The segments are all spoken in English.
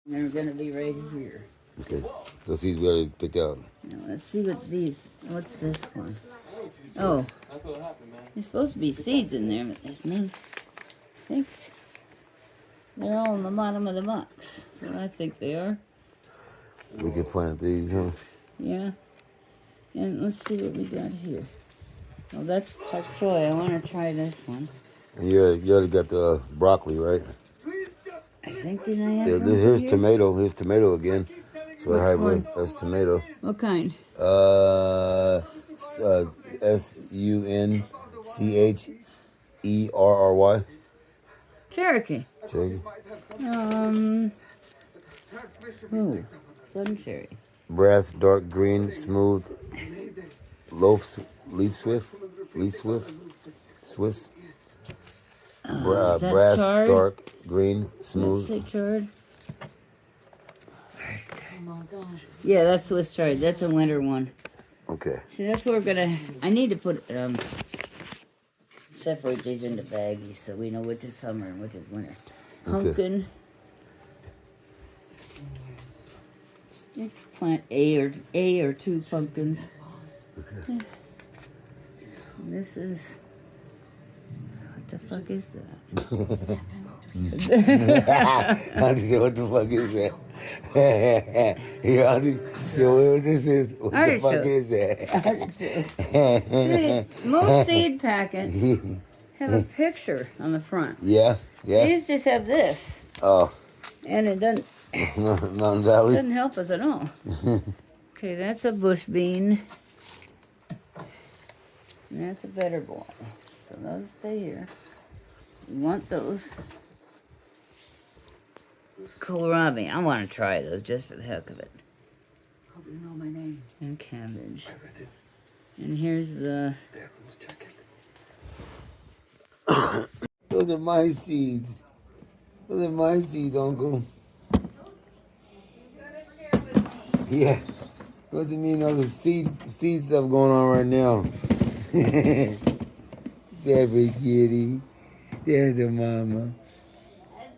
They're gonna be right here. Okay. Those seeds we already picked out. Now, let's see what these. What's this one? Oh, there's supposed to be seeds in there, but there's none. I think they're all in the bottom of the box. So I think they are. We can plant these, huh? Yeah. And let's see what we got here. Oh, that's pak choy. I want to try this one. And you already got the broccoli, right? I think did I have Yeah, broccoli here's here? tomato. Here's tomato again. It's what hybrid. one? That's tomato. What kind? SUNCHERRY. Cherokee. Cherokee. Oh, sun cherry. Brass, dark green, smooth. Leaf Swiss. Swiss. Is that Brass, charred? dark green, Let's smooth. say charred. Yeah, that's Swiss chard. That's a winter one. Okay. See, that's what we're gonna. I need to put separate these into baggies so we know which is summer and which is winter. Pumpkin. You plant a or two pumpkins. Okay. And this is. What the fuck is that? Auntie said, what the fuck is that? Here, Auntie, so what this is? What the fuck is that? See, most seed packets have a picture on the front. Yeah. These just have this. Oh. And it doesn't. Mountain Valley. Doesn't help us at all. Okay, that's a bush bean. And that's a better ball. So those stay here. You want those. Kohlrabi. I want to try those just for the heck of it. How do you know my name? And cabbage. And here's the... Those are my seeds. Those are my seeds, Uncle. Yeah. What do you mean all the seed stuff going on right now? Every kitty. There's the mama. I'm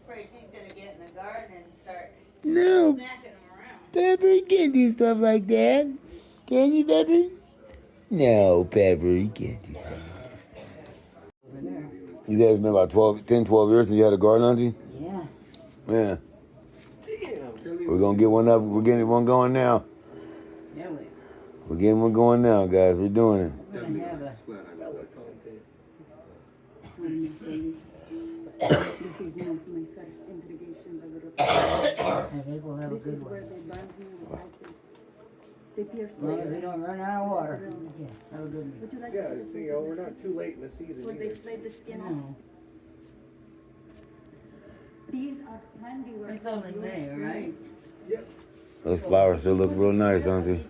afraid she's going to get in the garden and start No. smacking them around. Pepper, you can't do stuff like that. Can you, Pepper? No, Pepper, you can't do that. You guys been about 12 years since you had a garden, Auntie? Yeah. Yeah. We're going to get one up. We're getting one going now. Yeah, We're getting one going now, guys. We're doing it. we're going to have a... This is not my first integration. I think we'll have a This good is one. where they burned me and I said, they pierced As long as we don't run out of water. Yeah, have a good one. Would you like Yeah, to see, we're not too late in the season where they either. splayed the skin off? No. These are handiwork. It's only May, right? Yep. Those flowers still look real nice, Auntie.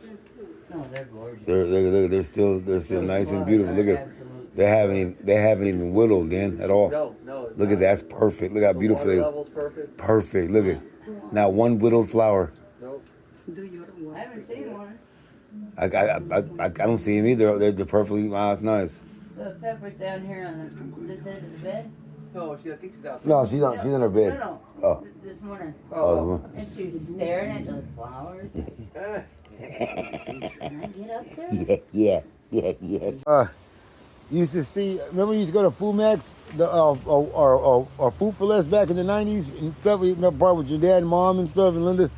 No, they're gorgeous. They're still nice and beautiful. Look at they haven't even whittled in at all. No. Look at that. That's perfect. Look how beautiful The they water are. level's perfect. Perfect. Look at not one whittled flower. Nope. Do your work. I haven't seen one. I don't see them either. They're perfectly. Wow, it's nice. The pepper's down here on this end of the bed. No, I think she's out there. No, she's in her bed. No, Oh. this morning. Oh. And she's staring at those flowers. Can I get up there? Yeah. Used to see. Remember, you used to go to Food Max, or Food for Less back in the '90s and stuff. You remember part with your dad and mom and stuff, and Linda.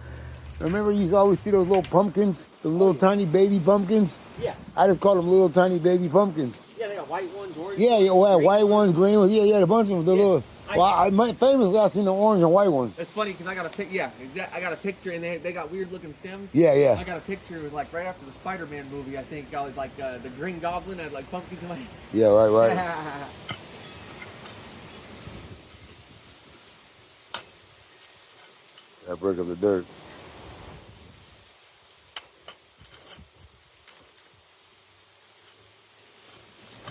Remember, you used to always see those little pumpkins, the little tiny baby pumpkins. Yeah. I just call them little tiny baby pumpkins. Yeah, they got white ones, orange Yeah, white ones, green ones. Yeah, a bunch of them. The little. I- Well, famously, I seen the orange and white ones. It's funny because I got a I got a picture and they got weird looking stems. Yeah. I got a picture. It was like right after the Spider-Man movie. I think I was like the Green Goblin had like pumpkins in my. Yeah, right. That break up the dirt.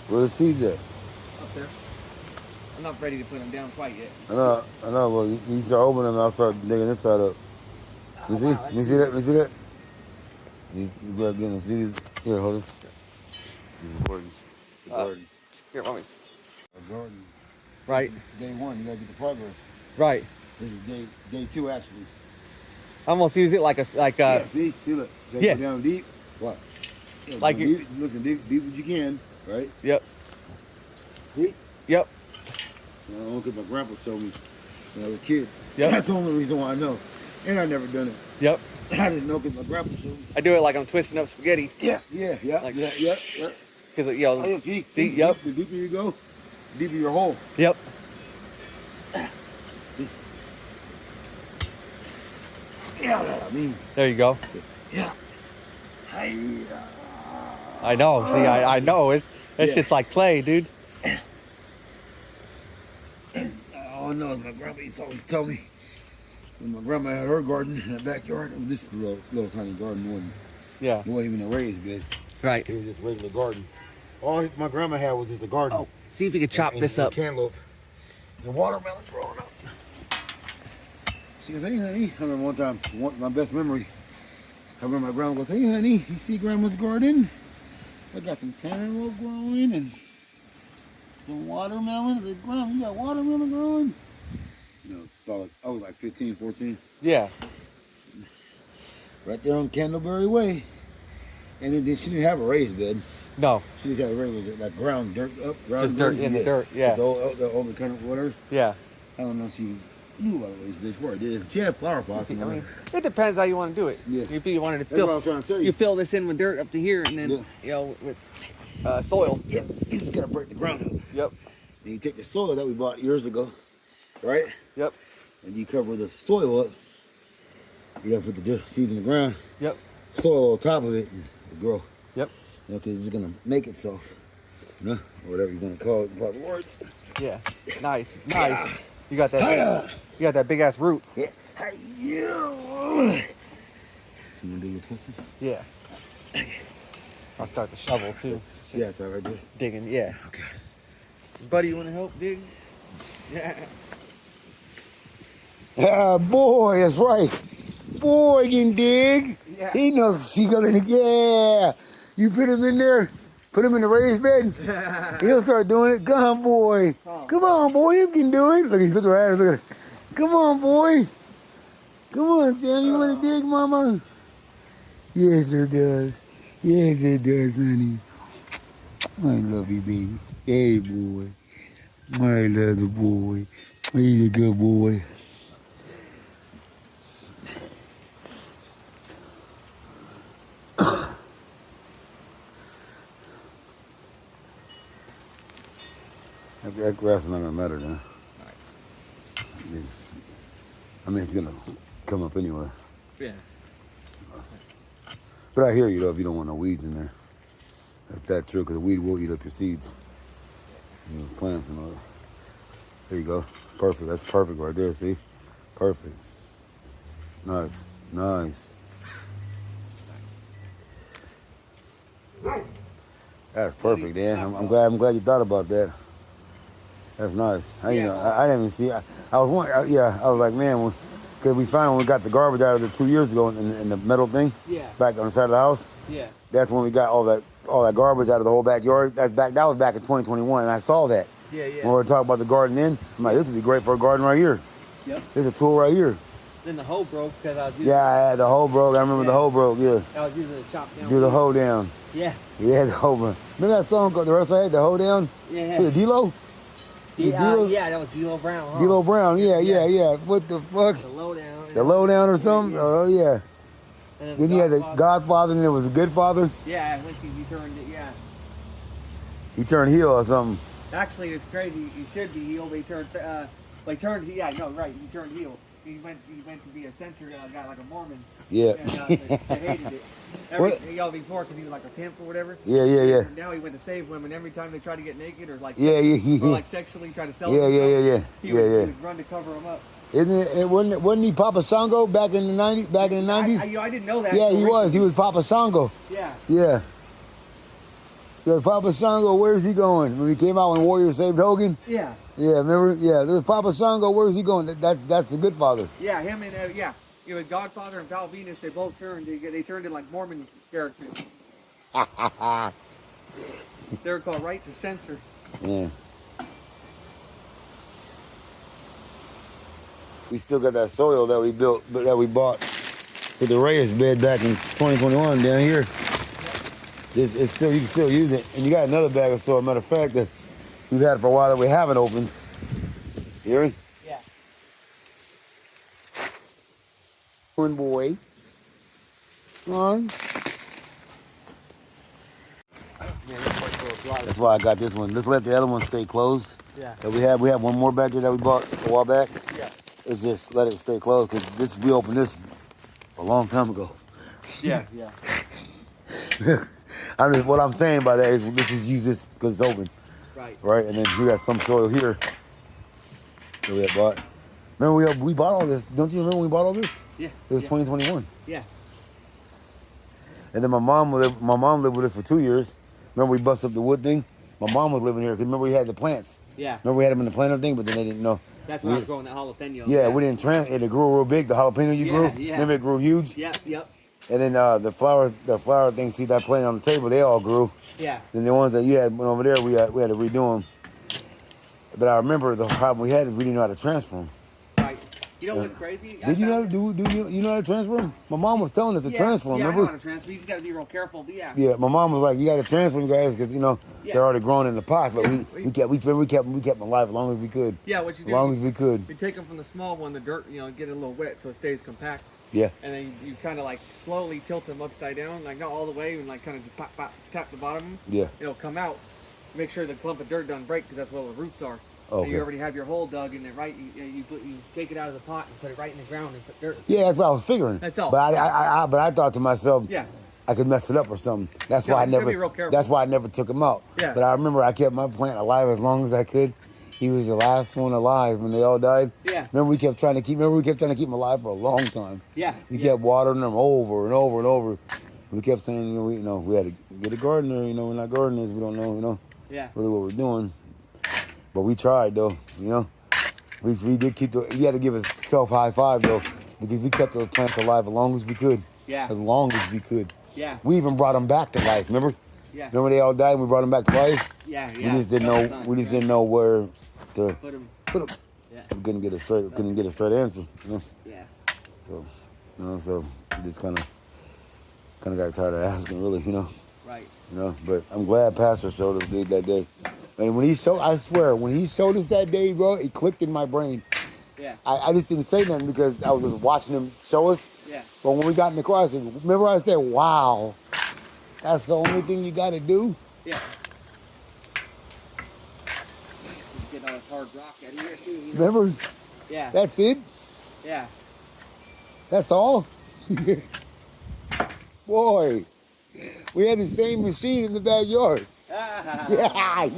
Where the seeds at? Up there. I'm not ready to put them down quite yet. I know. Well, you start opening them, I'll start digging this side up. You see? Wow, You see that? You go out again and see these. Here, hold this. The garden. Here, mommy. The garden. Right. Day one, you gotta get the progress. Right. This is day two actually. almost use it like Yeah, see, look. They Yeah. go down deep. What? Yeah, Like go you- deep, listen, deep as you can, right? Yep. See? Yep. You know, because my grandpa showed me when I was a kid. Yep. That's the only reason why I know. And I never done it. Yep. I just know because my grandpa showed me. I do it like I'm twisting up spaghetti. Yeah. Like- Yeah. Because, Oh, yeah, see, yep. The deeper you go, the deeper your hole. Yep. Yeah, that's what I mean. There you go. Yeah. I know. See, I know. That Yeah. shit's like clay, dude. Oh no, my grandma used to always tell me when my grandma had her garden in the backyard. This is a little tiny garden, Yeah. it wasn't even a raised bed. Right. It was just regular garden. All my grandma had was just a garden. Oh, see if we can chop and this up. Cantaloupe. And watermelon growing up. She goes, hey honey. I remember one time, my best memory. I remember my grandma goes, hey honey, you see grandma's garden? I got some cantaloupe growing and some watermelon. I said, Grandma, you got watermelon growing? You know, I was like 15, 14. Yeah. Right there on Candleberry Way. And then she didn't have a raised bed. No. She just had a regular, like ground dirt up. Just dirt in the dirt, yeah. The old kind of water. Yeah. I don't know if she knew about a raised bed before I did. She had flower pots. I mean, it depends how you want to do it. Yeah. If you wanted to That's what I fill, was trying to tell you. you fill this in with dirt up to here, and then with soil. Yeah, you just gotta break the ground up. Yep. And you take the soil that we bought years ago, right? Yep. And you cover the soil up. You gotta put the seeds in the ground. Yep. Soil on top of it and it grow. Yep. You know, because it's gonna make itself. You know, or whatever you're gonna call it, the proper word. Yeah. Nice. Nice. You got that. You got that big ass root. Yeah. You wanna do your twisting? Yeah. I'll start the shovel too. Yeah, it's all right there. Digging. Yeah. Okay. Buddy, you want to help dig? Yeah. Ah, boy, that's right. Boy can dig. Yeah. He knows he gonna yeah. You put him in there, put him in the raised bed. He'll start doing it. Come on, boy. Come on, boy. You can do it. Look, he's looking around. Look at it. Come on, boy. Come on, Sam. You want to dig, Mama? Yes, it does. Yes, it does, honey. I love you, baby. Hey, boy. I love the boy. He's a good boy. That grass is not gonna matter then. I mean, it's gonna come up anyway. Yeah. But I hear you though, if you don't want no weeds in there. That's true, because the weed will eat up your seeds. And your plants and all that. There you go. Perfect. That's perfect right there, see? Perfect. Nice. Nice. That's perfect, Dan. I'm glad you thought about that. That's nice. I didn't even see. I was like, man, because we found when we got the garbage out of it 2 years ago in the metal thing. Yeah. Back on the side of the house. Yeah. That's when we got all that garbage out of the whole backyard. That was back in 2021, and I saw that. Yeah. When we were talking about the garden then, I'm like, this would be great for a garden right here. Yep. There's a tool right here. Then the hoe broke because I was using. Yeah, I had the hoe broke. I remember the hoe broke. Yeah. I was using a chop down. Do the hoe down. Yeah. Yeah, the hoe broke. Remember that song called The Rest I Had, the hoe down? Yeah. Was it D-Lo? Yeah, that was D-Lo Brown. Huh? D-Lo Brown. Yeah. What the fuck? The lowdown. The lowdown or something? Yeah. Oh yeah. And Then you had the Godfather, and there was a Good Father. Yeah, once he turned it. Yeah. He turned heel or something. Actually, it's crazy. He should be healed. He turned. He turned. Yeah, no, right. He turned heel. He went to be a censor guy, like a Mormon. Yeah. And they hated it. Before, because he was like a pimp or whatever. Yeah. And now he went to save women every time they try to get naked or like Yeah. or like sexually try to sell them. Yeah. He would run to cover them up. Wasn't he Papa Sango back in the 90s? Back in the 90s? I didn't know that. Yeah, he was. He was Papa Sango. Yeah. Yeah. Yeah, Papa Sango, where's he going? When he came out when Warrior saved Hogan? Yeah. Yeah, remember? Yeah, there's Papa Sango, where's he going? That's the good father. Yeah, him and it was Godfather and Val Venus. They both turned. They turned in like Mormon characters. They were called right to censor. Yeah. We still got that soil that we bought Put the raised bed back in 2021 down here. It's still, you can still use it. And you got another bag of soil. Matter of fact, that we've had it for a while that we haven't opened. You hear me? Yeah. Good boy. Come on. That's why I got this one. Let's let the other one stay closed. Yeah. And we have one more back there that we bought a while back. Yeah. It's just let it stay closed because we opened this a long time ago. Yeah. Yeah. I mean, what I'm saying by that is this is used just because it's open, Right. right? And then we got some soil here that we had bought. Remember we bought all this? Don't you remember when we bought all this? Yeah. It was yeah. 2021. Yeah. And then my mom lived with us for 2 years. Remember we busted up the wood thing? My mom was living here because remember we had the plants. Yeah. Remember we had them in the planter thing, but then they didn't know. That's when I was growing that jalapeno. Yeah, we didn't it grew real big. The jalapeno you grew, Yeah. remember it grew huge. Yep. Yep. And then the flower thing, see that plant on the table, they all grew. Yeah. Then the ones that you had over there, we had to redo them. But I remember the problem we had is we didn't know how to transfer them. Right. You know what's crazy? Did you know you know how to transfer them? My mom was telling us to transfer them. Yeah, Remember? I know how to transfer. You just got to be real careful. But yeah. Yeah, my mom was like, "You got to transfer them, guys, because they're already grown in the pots." But we kept them alive as long as we could. Yeah, what you do? As long as we could. You take them from the small one, the dirt, get it a little wet so it stays compact. Yeah. And then you kind of like slowly tilt them upside down, like not all the way, and like kind of just pop, pop, tap the bottom. Yeah. It'll come out. Make sure the clump of dirt doesn't break because that's where the roots are. Okay. And you already have your hole dug in there, right? You take it out of the pot and put it right in the ground and put dirt. Yeah, that's what I was figuring. That's all. But I thought to myself, Yeah. I could mess it up or something. That's No, why I you just gotta never. be real careful. That's why I never took him out. Yeah. But I remember I kept my plant alive as long as I could. He was the last one alive when they all died. Yeah. Remember we kept trying to keep him alive for a long time. Yeah. We kept watering them over and over and over. We kept saying, we had to get a gardener. We're not gardeners. We don't know, Yeah. really what we're doing. But we tried though. We did keep you had to give yourself a high five though, because we kept those plants alive as long as we could. Yeah. As long as we could. Yeah. We even brought them back to life. Remember? Yeah. Remember they all died and we brought them back to life? Yeah. We just didn't know. We just didn't know where to Put them. put them. Yeah. We couldn't get a straight answer. Yeah. So we just kind of got tired of asking, really. Right. But I'm glad Pastor showed us dude that day. And when he showed, I swear, when he showed us that day, bro, it clicked in my brain. Yeah. I just didn't say nothing because I was just watching him show us. Yeah. But when we got in the car, I said, remember I said, wow, that's the only thing you got to do? Yeah. Get all this hard rock out of here too. Remember? Yeah. That's it? Yeah. That's all? Boy, we had the same machine in the backyard. Yeah.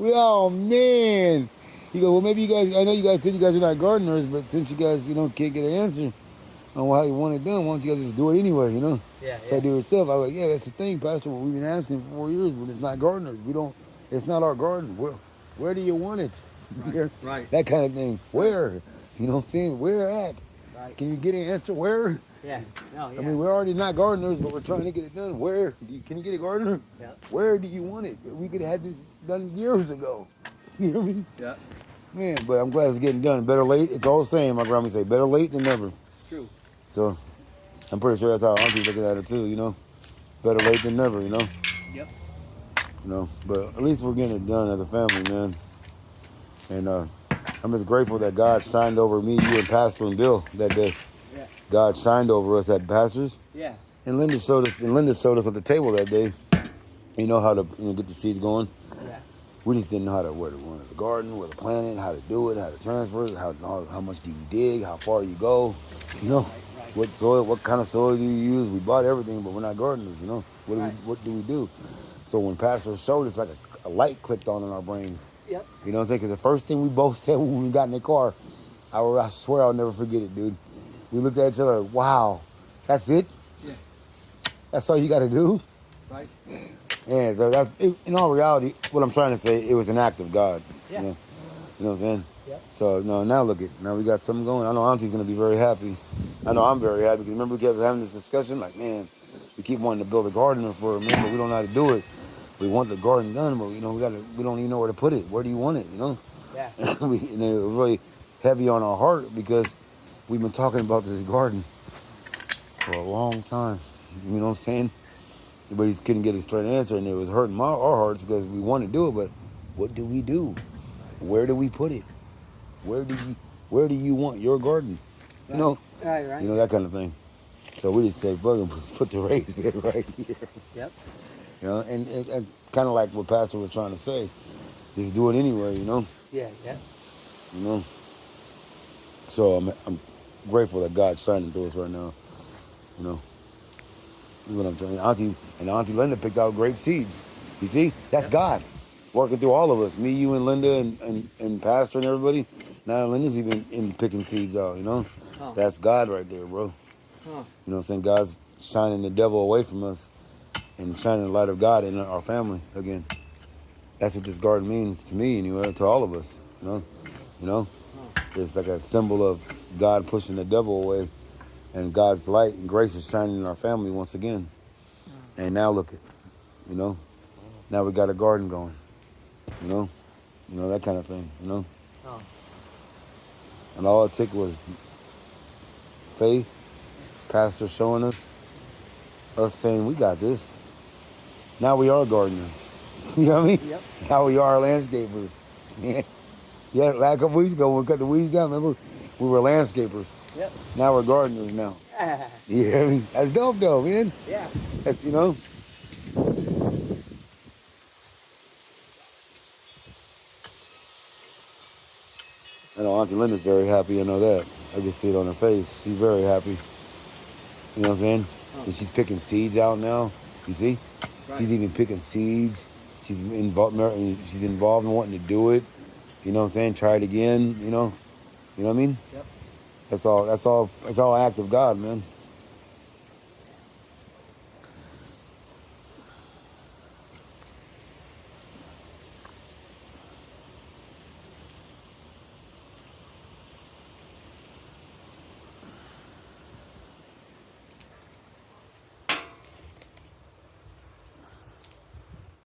Oh, man. He goes, well, maybe you guys, I know you guys said you guys are not gardeners, but since you guys, can't get an answer on how you want it done, why don't you guys just do it anyway, Yeah. Try to do it yourself. I was like, yeah, that's the thing, Pastor. What we've been asking for 4 years, but it's not gardeners. It's not our garden. Where do you want it? Right. That kind of thing. Where? You know what I'm saying? Where at? Right. Can you get an answer? Where? Yeah. No, yeah. I mean, we're already not gardeners, but we're trying to get it done. Where? Can you get a gardener? Yeah. Where do you want it? We could have had this done years ago. You know what I mean? Yeah. Man, but I'm glad it's getting done. Better late. It's all the same. My grandma say, better late than never. True. So I'm pretty sure that's how Auntie's looking at it too, Better late than never, Yep. But at least we're getting it done as a family, man. And I'm just grateful that God shined over me, you, and Pastor and Bill that day. Yeah. God shined over us at Pastors. Yeah. And Linda showed us at the table that day, how to get the seeds going. Yeah. We just didn't know where to water the garden, where to plant it, how to do it, how to transfer it, how much do you dig, how far you go, Right. what soil, what kind of soil do you use? We bought everything, but we're not gardeners, What do we do? So when Pastor showed us, like a light clicked on in our brains. Yep. You know what I'm saying? Because the first thing we both said when we got in the car, I swear I'll never forget it, dude. We looked at each other, wow, that's it? Yeah. That's all you got to do? Right. And so in all reality, what I'm trying to say, it was an act of God. Yeah. You know what I'm saying? Yep. So now look it. Now we got something going. I know Auntie's going to be very happy. I know I'm very happy because remember we kept having this discussion like, man, we keep wanting to build a garden for her, man, but we don't know how to do it. We want the garden done, but we don't even know where to put it. Where do you want it? Yeah. And it was really heavy on our heart because we've been talking about this garden for a long time. You know what I'm saying? But he couldn't get a straight answer, and it was hurting our hearts because we want to do it, but what do we do? Where do we put it? Where do you want your garden? You know, Right. you know, that kind of thing. So we just said, fuck it, let's put the raised bed right here. Yep. You know, and kind of like what Pastor was trying to say, just do it anyway. You know. Yeah. You know. So I'm grateful that God's shining through us right now. You know. That's what I'm telling you. Auntie Linda picked out great seeds. You see, that's God working through all of us. Me, you, and Linda, and Pastor, and everybody. Now Linda's even in picking seeds out. You know, that's God right there, bro. You know what I'm saying? God's shining the devil away from us and shining the light of God in our family again. That's what this garden means to me, anyway, to all of us. You know, it's like a symbol of God pushing the devil away, and God's light and grace is shining in our family once again. And now look at, you know, now we got a garden going. You know that kind of thing. You know, and all it took was faith, Pastor showing us saying we got this. Now we are gardeners. You know what I mean? Yep. Now we are landscapers. Yeah, like a couple weeks ago when we cut the weeds down, remember? We were landscapers. Yep. Now we're gardeners now. You know what I mean? That's dope though, man. Yeah. That's, you know. I know Auntie Linda's very happy, I know that. I can see it on her face. She's very happy. You know what I'm saying? And she's picking seeds out now. You see? Right. She's even picking seeds. She's involved in wanting to do it. You know what I'm saying? Try it again, you know? You know what I mean? Yep. That's all an act of God, man.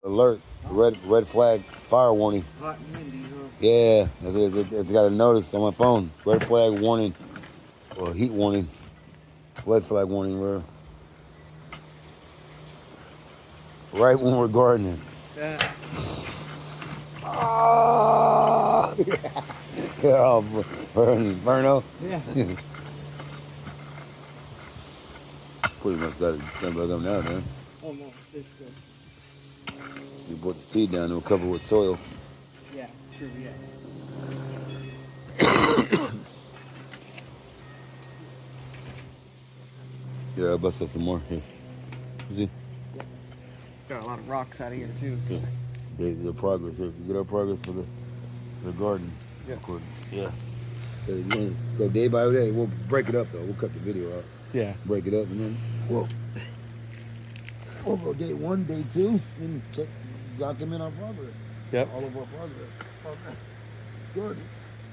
Alert, red flag, fire warning. Hot and windy, huh? Yeah, it's got a notice on my phone. Red flag warning, or heat warning. Red flag warning, where right when we're gardening. Yeah. Oh, yeah, oh, Burno. Yeah. Pretty much got it done by them now, man. Almost. It's good. You put the seed down and we'll cover it with soil. Yeah. True. Yeah. Yeah, I'll bust up some more here. You see? Got a lot of rocks out of here too. Yeah. The progress. If you get our progress for the garden. Yeah. Yeah. So you want to go day by day. We'll break it up though. We'll cut the video out. Yeah. Break it up and then we'll go day 1, day 2, and check, document our progress. Yep. All of our progress. Good.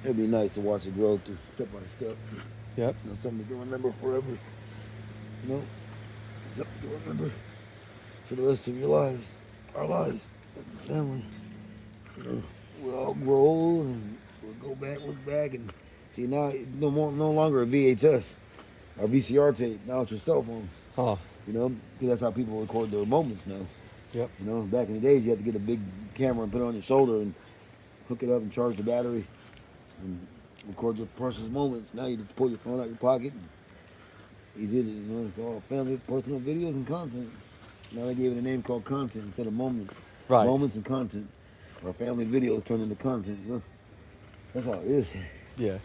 It'd be nice to watch it grow through step by step. Yep. You know, something you can remember forever. You know, something to remember for the rest of your lives, our lives as a family. You know, we'll all grow old and we'll go back, look back, and see now it's no longer a VHS or VCR tape. Now it's your cell phone. Oh. You know, because that's how people record their moments now. Yep. You know, back in the days, you had to get a big camera and put it on your shoulder and hook it up and charge the battery and record your precious moments. Now you just pull your phone out your pocket and you did it. You know, it's all family, personal videos and content. Now they gave it a name called content instead of moments. Right. Moments and content. Or family videos turned into content. You know, that's how it is. Yeah.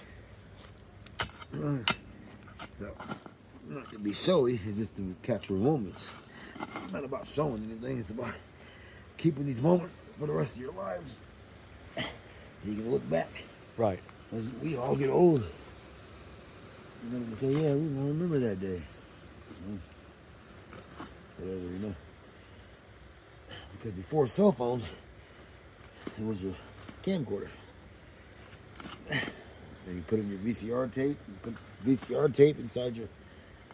So, not to be showy, it's just to capture moments. It's not about showing anything, it's about keeping these moments for the rest of your lives. You can look back. Right. As we all get old. You know, say, yeah, we don't remember that day. Whatever, you know. Because before cell phones, it was your camcorder. And you put in your VCR tape, you put VCR tape inside your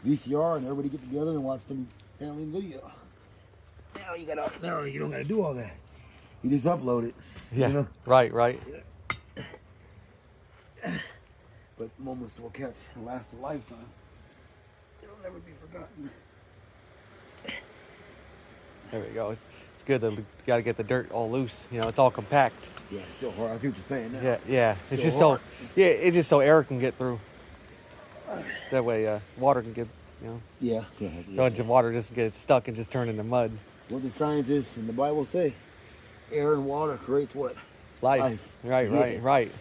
VCR, and everybody get together and watch them family video. Now you don't gotta do all that. You just upload it. Yeah. You know? Right. But moments will last a lifetime. It'll never be forgotten. There we go. It's good that you got to get the dirt all loose. You know, it's all compact. Yeah, it's still hard. I see what you're saying now. Yeah, yeah. It's Still just hard. so. Yeah, it's just so air can get through. That way, water can get. You know, Yeah. bunch of water just gets stuck and just turn into mud. What the scientists in the Bible say? Air and water creates what? Life. Right. Yeah. Right.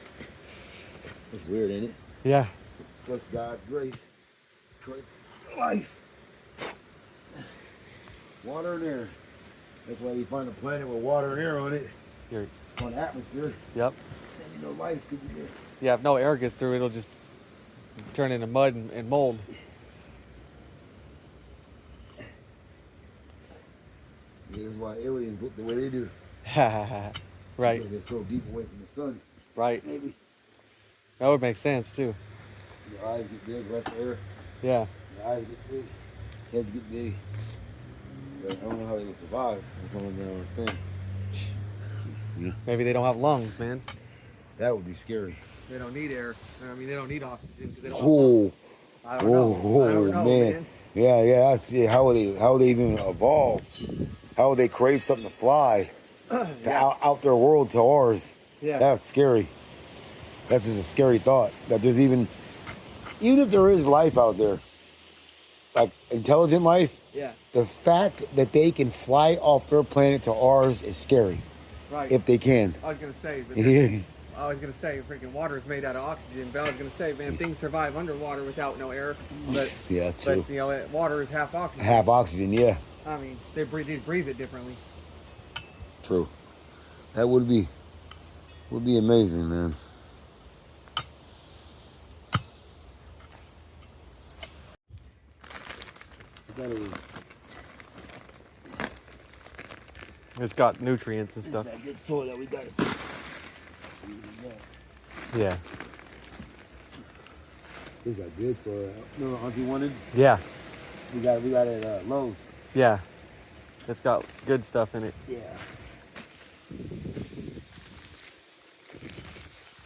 It's weird, ain't it? Yeah. Plus God's grace creates life. Water and air. That's why you find a planet with water and air on it, You're, on the atmosphere. yep. Then you know life could be there. Yeah. If no air gets through, it'll just turn into mud and mold. Yeah, that's why aliens look the way they do. Right. Because they're so deep away from the sun. Right. Maybe. That would make sense too. Your eyes get big, less air. Yeah. Your eyes get big. Heads get big. But I don't know how they would survive. That's something I don't understand. Yeah. Maybe they don't have lungs, man. That would be scary. They don't need air. I mean, they don't need oxygen because they don't. Oh, I don't know. I don't know, man. Yeah. I see. How would they even evolve? How would they create something to fly out their world to ours? Yeah. That's scary. That's just a scary thought. That there's even if there is life out there, like intelligent life, Yeah. the fact that they can fly off their planet to ours is scary. Right. If they can. I was gonna say. But Yeah. I was gonna say freaking water is made out of oxygen, but I was gonna say, man, things survive underwater without no air. But Yeah, true. But you know, water is half oxygen. Half oxygen, yeah. I mean, they breathe it differently. True. That would be amazing, man. It's got nutrients and stuff. That good soil that we got. Yeah. This got good soil. No, Auntie wanted. Yeah. We got it at Lowe's. Yeah. It's got good stuff in it. Yeah.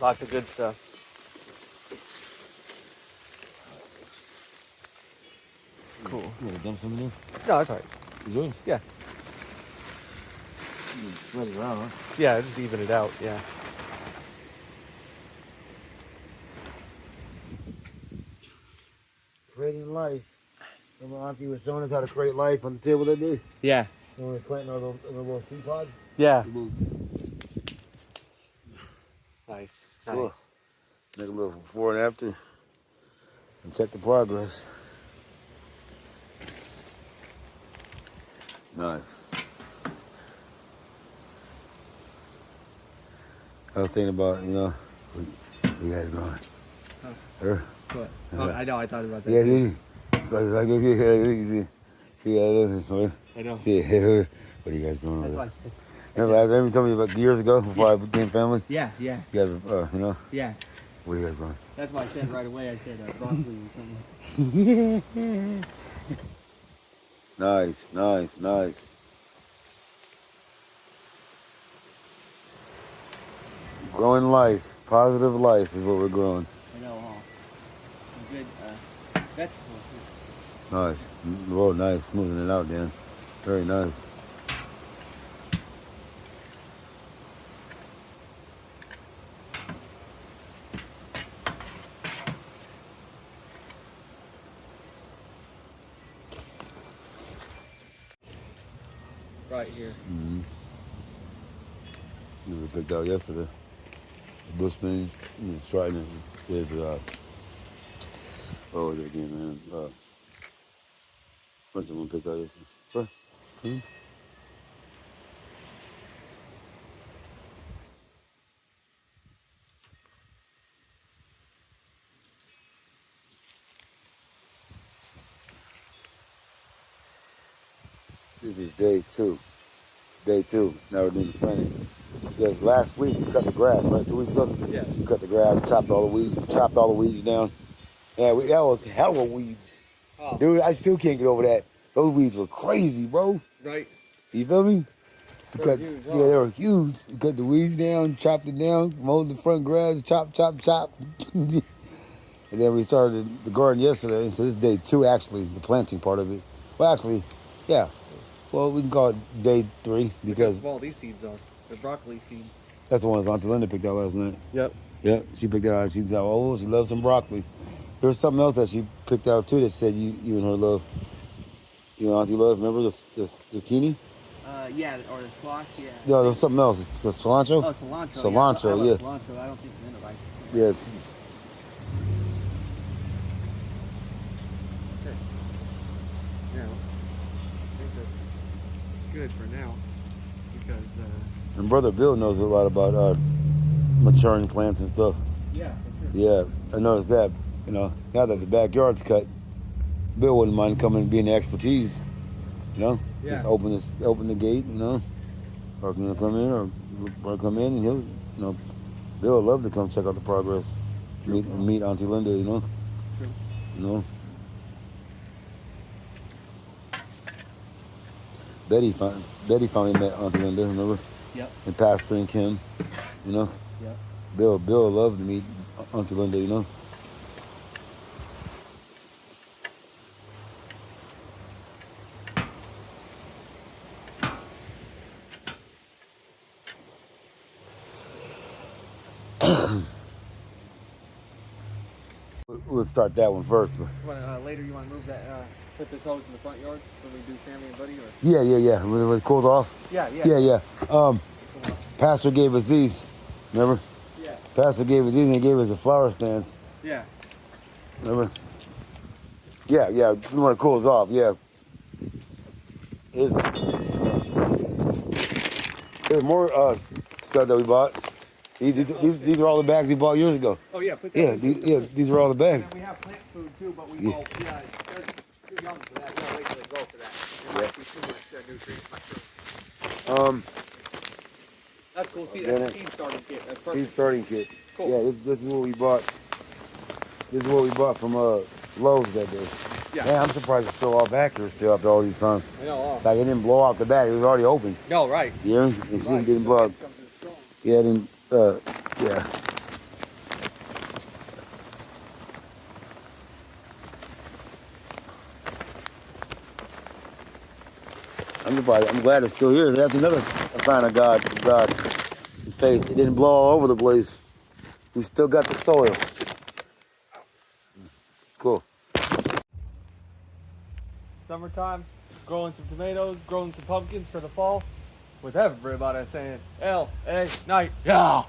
Lots of good stuff. Cool. You want to dump some in there? No, that's all right. Is there? Yeah. You can spread it around, huh? Yeah, just even it out. Yeah. Creating life. Remember Auntie was showing us how to create life on the table that day? Yeah. When we were planting our little seed pods? Yeah. We'll Nice. Sure. Nice. Make a little before and after and check the progress. Nice. I was thinking about, where you guys going? Huh. Her? What? Oh, I know. I thought about that. Yeah, did you? So it's like, I know. See, what are you guys doing That's over why I there? said. Remember you told me about years ago before I became family? Yeah. You guys, Yeah. what are you guys doing? That's why I said right away. I said broccoli or something. Nice. Growing life, positive life is what we're growing. I know, huh? Some good vegetables. Nice. Whoa, nice. Smoothing it out, Dan. Very nice. Right here. Mm-hmm. We were picked out yesterday. The Bushman, he was trying to get, what was it again, man? Bunch of them picked out yesterday. What? Hmm? This is day two. Day two. Now we're doing the planting. Because last week we cut the grass, right? 2 weeks ago? Yeah. We cut the grass, chopped all the weeds down. Yeah, that was hell of weeds. Oh. Dude, I still can't get over that. Those weeds were crazy, bro. Right. You feel me? We They cut, were huge, yeah, huh? they were huge. We cut the weeds down, chopped it down, mowed the front grass, chop. And then we started the garden yesterday. So this is day 2, actually, the planting part of it. Well, actually, yeah. Well, we can call it day 3 because of all these seeds are. The broccoli seeds. that's the ones Auntie Linda picked out last night. Yep. Yeah, she picked out. She's out. Oh, she loves some broccoli. There was something else that she picked out too that said you and her love. You and Auntie love. Remember the zucchini? Yeah, or the squash, yeah. No, there was something else. The cilantro. Oh, cilantro. Cilantro, yeah. yeah. Cilantro. I don't think Linda likes it. Yes. Okay. Now, I think that's good for now because. And brother Bill knows a lot about maturing plants and stuff. Yeah, for sure. Yeah, I noticed that. You know, now that the backyard's cut, Bill wouldn't mind coming and being the expertise. You know, Yeah. just open the gate. You know, or come in or come in and he'll, Bill would love to come check out the progress. Meet Auntie Linda. You know. True. You know. Betty finally met Auntie Linda. Remember? Yep. And Pastor and Kim. You know. Yep. Bill would love to meet Auntie Linda. You know. We'll start that one first. Later, you want to move that, put this hose in the front yard when we do Sammy and Buddy? Or? Yeah. When it cooled off. Yeah. Pastor gave us these. Remember? Yeah. Pastor gave us these and he gave us the flower stands. Yeah. Remember? Yeah. When it cools off, yeah. There's more stuff that we bought. These are all the bags we bought years ago. Oh yeah, put that. These are all the bags. And we have plant food too, but we go. Yeah, they're too young for that. Yeah, wait till they grow for that. It might be too much nutrients. Not sure. That's cool. See, that's a seed starting kit. That's perfect. Seed starting kit. Cool. Yeah, this is what we bought. This is what we bought from Lowe's that day. Yeah. Man, I'm surprised it's still all back here still after all these times. I know. Like it didn't blow out the bag. It was already open. No, right. You know? It didn't blow out. Yeah, it didn't. Yeah. I'm glad it's still here. That's another sign of God and faith. It didn't blow all over the place. We still got the soil. Cool. Summertime, growing some tomatoes, growing some pumpkins for the fall, with everybody saying L.A. night. Yeah.